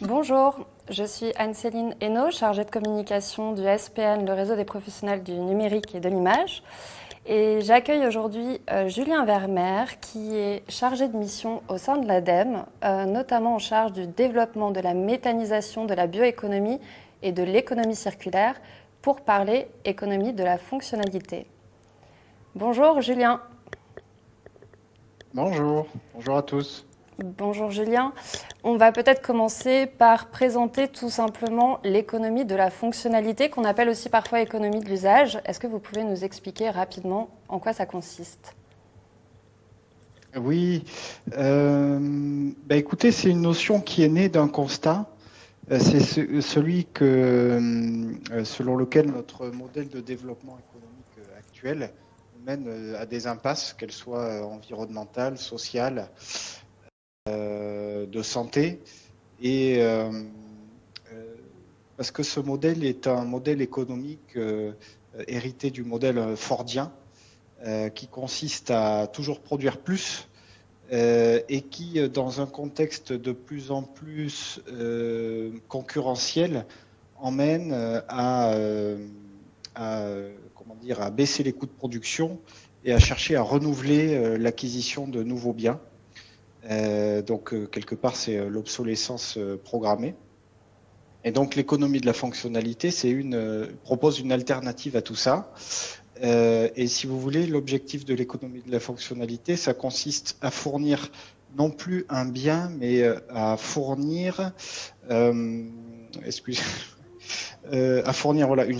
Bonjour, je suis Anne-Céline Hainaut, chargée de communication du SPN, le réseau des professionnels du numérique et de l'image. Et j'accueille aujourd'hui Julien Vermeer, qui est chargé de mission au sein de l'ADEME, notamment en charge du développement de la méthanisation de la bioéconomie et de l'économie circulaire, pour parler économie de la fonctionnalité. Bonjour Julien. Bonjour, bonjour à tous. Bonjour Julien. On va peut-être commencer par présenter tout simplement l'économie de la fonctionnalité, qu'on appelle aussi parfois économie de l'usage. Est-ce que vous pouvez nous expliquer rapidement en quoi ça consiste ? Oui, écoutez, c'est une notion qui est née d'un constat. C'est celui selon lequel notre modèle de développement économique actuel nous mène à des impasses, qu'elles soient environnementales, sociales, de santé. Et parce que ce modèle est un modèle économique hérité du modèle fordien, qui consiste à toujours produire plus et qui, dans un contexte de plus en plus concurrentiel, emmène à baisser les coûts de production et à chercher à renouveler l'acquisition de nouveaux biens. Quelque part, c'est l'obsolescence programmée. Et donc, l'économie de la fonctionnalité, propose une alternative à tout ça. Et si vous voulez, l'objectif de l'économie de la fonctionnalité, ça consiste à fournir non plus un bien, mais à fournir, une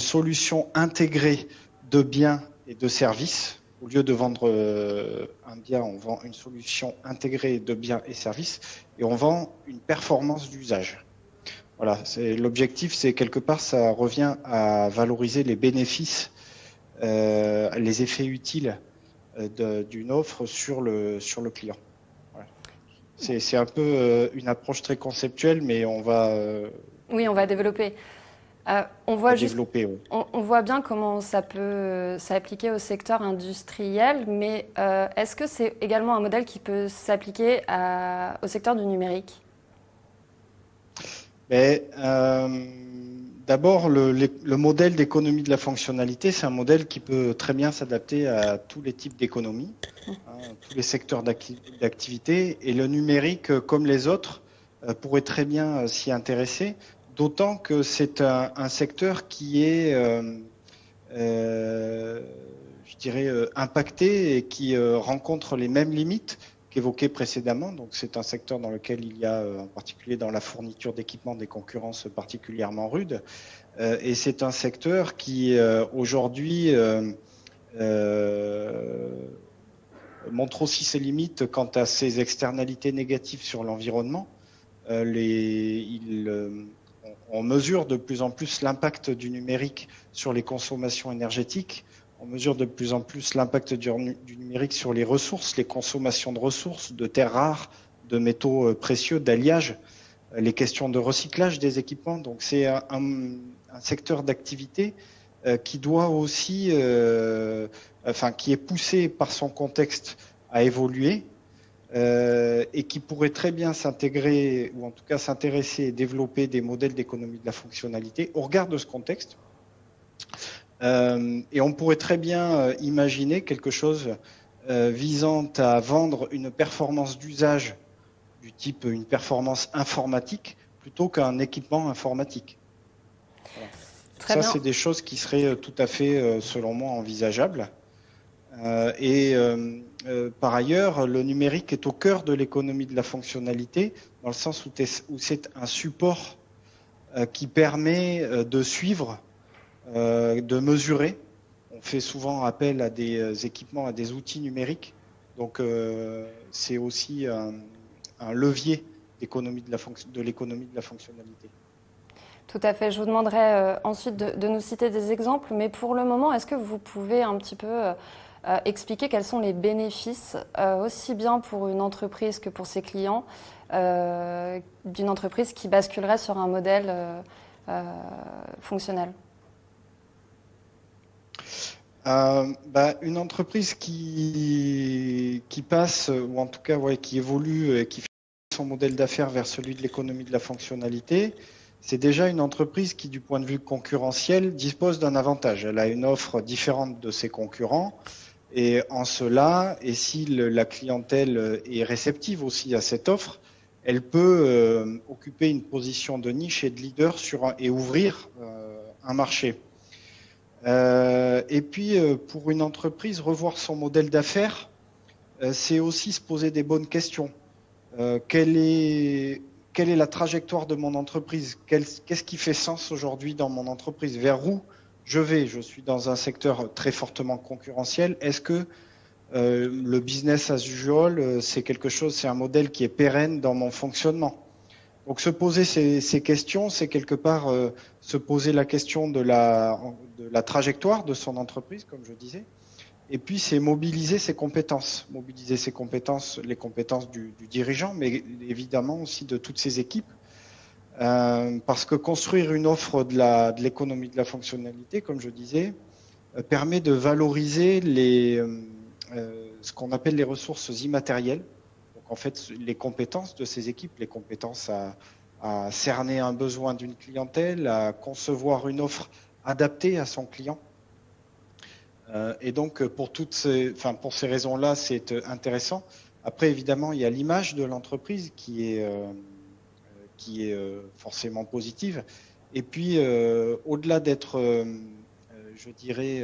solution intégrée de biens et de services. Au lieu de vendre un bien, on vend une solution intégrée de biens et services, et on vend une performance d'usage. Voilà, l'objectif, c'est quelque part, ça revient à valoriser les bénéfices, les effets utiles d'une offre sur le client. Voilà. C'est un peu une approche très conceptuelle, mais on va Oui, on va développer. On voit bien comment ça peut s'appliquer au secteur industriel, mais est-ce que c'est également un modèle qui peut s'appliquer au secteur du numérique ? D'abord, le modèle d'économie de la fonctionnalité, c'est un modèle qui peut très bien s'adapter à tous les types d'économies, tous les secteurs d'activité. Et le numérique, comme les autres, pourrait très bien s'y intéresser, d'autant que c'est un secteur qui est, impacté et qui rencontre les mêmes limites qu'évoqué précédemment. Donc, c'est un secteur dans lequel il y a, en particulier dans la fourniture d'équipements, des concurrences particulièrement rudes. Et c'est un secteur qui, aujourd'hui, montre aussi ses limites quant à ses externalités négatives sur l'environnement. On mesure de plus en plus l'impact du numérique sur les consommations énergétiques. On mesure de plus en plus l'impact du numérique sur les ressources, les consommations de ressources, de terres rares, de métaux précieux, d'alliage, les questions de recyclage des équipements. Donc c'est un secteur d'activité qui doit aussi, qui est poussé par son contexte à évoluer et qui pourrait très bien s'intégrer, ou en tout cas s'intéresser et développer des modèles d'économie de la fonctionnalité au regard de ce contexte. Et on pourrait très bien imaginer quelque chose visant à vendre une performance d'usage du type une performance informatique plutôt qu'un équipement informatique. Voilà. Ça, c'est des choses qui seraient tout à fait, selon moi, envisageables. Par ailleurs, le numérique est au cœur de l'économie de la fonctionnalité, dans le sens où c'est un support qui permet de suivre, de mesurer. On fait souvent appel à des équipements, à des outils numériques. Donc, c'est aussi un levier de l'économie de la fonctionnalité. Tout à fait. Je vous demanderai ensuite de nous citer des exemples. Mais pour le moment, est-ce que vous pouvez un petit peu expliquer quels sont les bénéfices, aussi bien pour une entreprise que pour ses clients, d'une entreprise qui basculerait sur un modèle fonctionnel ? Une entreprise qui passe, ou en tout cas qui évolue et qui fait son modèle d'affaires vers celui de l'économie de la fonctionnalité, c'est déjà une entreprise qui, du point de vue concurrentiel, dispose d'un avantage. Elle a une offre différente de ses concurrents. Et en cela, et si la clientèle est réceptive aussi à cette offre, elle peut occuper une position de niche et de leader et ouvrir un marché. Et puis, pour une entreprise, revoir son modèle d'affaires, c'est aussi se poser des bonnes questions. Quelle est la trajectoire de mon entreprise? Qu'est-ce qui fait sens aujourd'hui dans mon entreprise? Vers où je vais? Je suis dans un secteur très fortement concurrentiel. Est-ce que le business as usual, c'est un modèle qui est pérenne dans mon fonctionnement? Donc se poser ces questions, c'est quelque part se poser la question de la trajectoire de son entreprise, comme je disais. Et puis, c'est mobiliser ses compétences. Mobiliser ses compétences, les compétences du dirigeant, mais évidemment aussi de toutes ses équipes. Parce que construire une offre de l'économie de la fonctionnalité, comme je disais, permet de valoriser ce qu'on appelle les ressources immatérielles. Donc, en fait, les compétences de ces équipes, les compétences à cerner un besoin d'une clientèle, à concevoir une offre adaptée à son client. Et donc, pour ces raisons-là, c'est intéressant. Après, évidemment, il y a l'image de l'entreprise qui est forcément positive. Et puis, au-delà d'être, je dirais,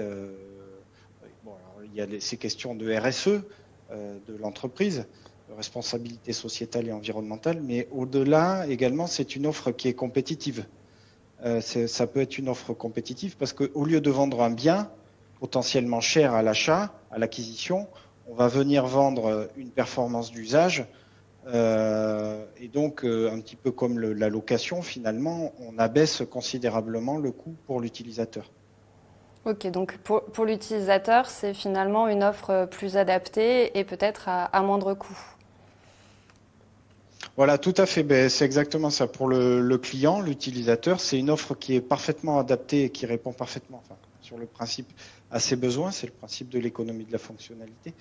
il y a ces questions de RSE de l'entreprise, de responsabilité sociétale et environnementale, mais au-delà, également, c'est une offre qui est compétitive. Ça peut être une offre compétitive parce qu'au lieu de vendre un bien potentiellement cher à l'achat, à l'acquisition, on va venir vendre une performance d'usage. Et donc, un petit peu comme la location, finalement, on abaisse considérablement le coût pour l'utilisateur. Ok, donc pour l'utilisateur, c'est finalement une offre plus adaptée et peut-être à moindre coût. Voilà, tout à fait. C'est exactement ça. Pour le client, l'utilisateur, c'est une offre qui est parfaitement adaptée et qui répond parfaitement, sur le principe, à ses besoins. C'est le principe de l'économie de la fonctionnalité.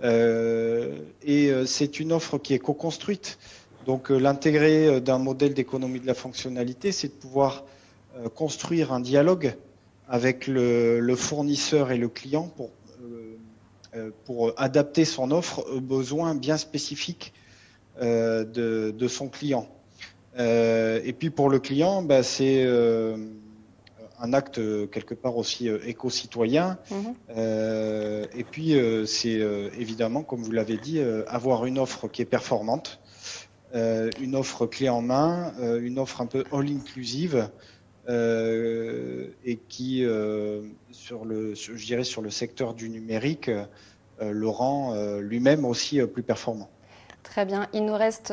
Et c'est une offre qui est co-construite. Donc, l'intérêt d'un modèle d'économie de la fonctionnalité, c'est de pouvoir construire un dialogue avec le fournisseur et le client pour adapter son offre aux besoins bien spécifiques de son client. Et puis pour le client, c'est un acte quelque part aussi éco-citoyen. Et puis c'est évidemment, comme vous l'avez dit, avoir une offre qui est performante, une offre clé en main, une offre un peu all-inclusive et qui, sur le secteur du numérique, le rend lui-même aussi plus performant. Très bien. Il nous reste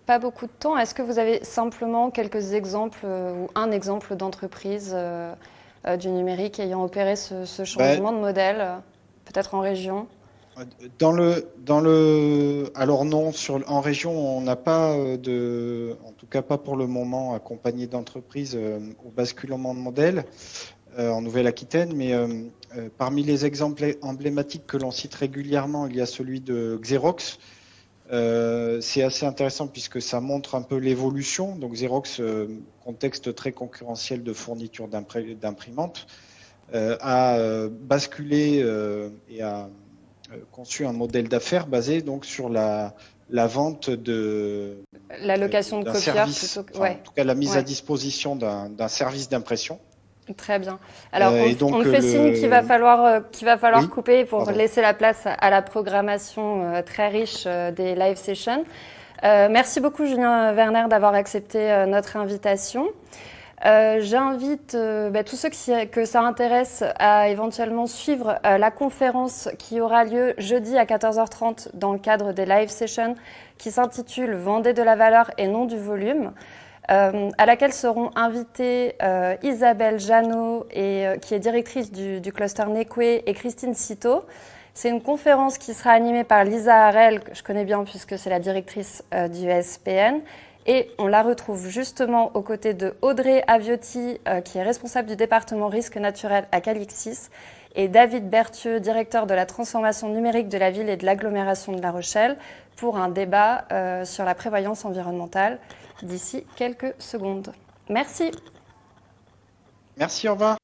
pas beaucoup de temps. Est-ce que vous avez simplement quelques exemples ou un exemple d'entreprise du numérique ayant opéré ce changement de modèle, peut-être en région? Alors non, en région, on n'a pas en tout cas pas pour le moment, accompagné d'entreprises au basculement de modèle en Nouvelle-Aquitaine, mais parmi les exemples emblématiques que l'on cite régulièrement, il y a celui de Xerox. C'est assez intéressant puisque ça montre un peu l'évolution. Donc Xerox, contexte très concurrentiel de fourniture d'imprimantes, a basculé et a conçu un modèle d'affaires basé donc sur la vente la location de copieurs, en tout cas la mise à disposition d'un service d'impression. Très bien. Alors, on fait signe qu'il va falloir couper pour laisser la place à la programmation très riche des live sessions. Merci beaucoup, Julien Werner, d'avoir accepté notre invitation. J'invite tous ceux que ça intéresse à éventuellement suivre la conférence qui aura lieu jeudi à 14h30 dans le cadre des live sessions qui s'intitule « Vendez de la valeur et non du volume ». À laquelle seront invitées Isabelle Janot, qui est directrice du cluster Nekwe, et Christine Citeau. C'est une conférence qui sera animée par Lisa Harel, que je connais bien puisque c'est la directrice du SPN. Et on la retrouve justement aux côtés de Audrey Aviotti, qui est responsable du département risque naturel à Calixis. et David Berthieu, directeur de la transformation numérique de la ville et de l'agglomération de La Rochelle, pour un débat sur la prévoyance environnementale d'ici quelques secondes. Merci. Merci, au revoir.